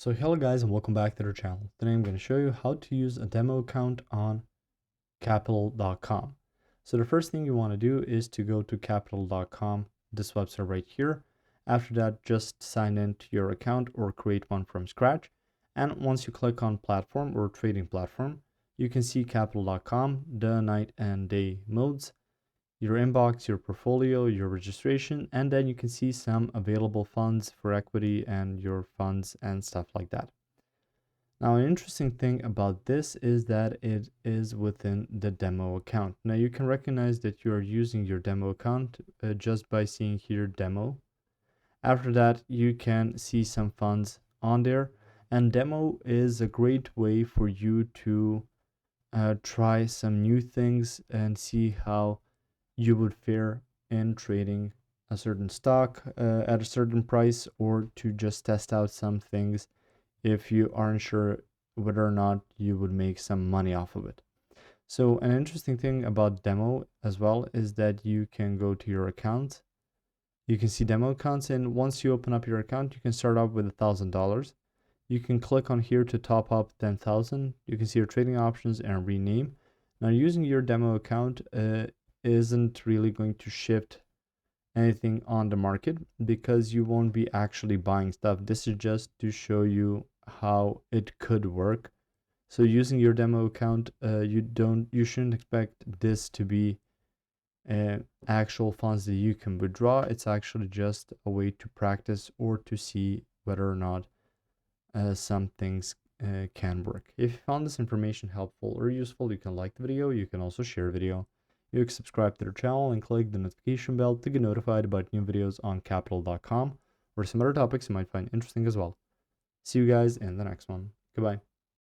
So hello guys and welcome back to the channel. Today I'm going to show you how to use a demo account on capital.com. So the first thing you want to do is to go to capital.com, this website right here. After that, just sign in to your account or create one from scratch. And once you click on platform or trading platform, you can see capital.com, the night and day modes, your inbox, your portfolio, your registration, and then you can see some available funds for equity and your funds and stuff like that. Now, an interesting thing about this is that it is within the demo account. Now, you can recognize that you are using your demo account just by seeing here demo. After that, you can see some funds on there, and demo is a great way for you to try some new things and see how you would fare in trading a certain stock at a certain price, or to just test out some things if you aren't sure whether or not you would make some money off of it. So an interesting thing about demo as well is that you can go to your account. You can see demo accounts, and once you open up your account, you can start off with $1,000. You can click on here to top up 10,000. You can see your trading options and rename. Now, using your demo account isn't really going to shift anything on the market because you won't be actually buying stuff. This is just to show you how it could work. So using your demo account, you shouldn't expect this to be actual funds that you can withdraw. It's actually just a way to practice or to see whether or not some things can work. If you found this information helpful or useful, you can like the video. You can also share the video. You can subscribe to the channel and click the notification bell to get notified about new videos on capital.com or some other topics you might find interesting as well. See you guys in the next one. Goodbye.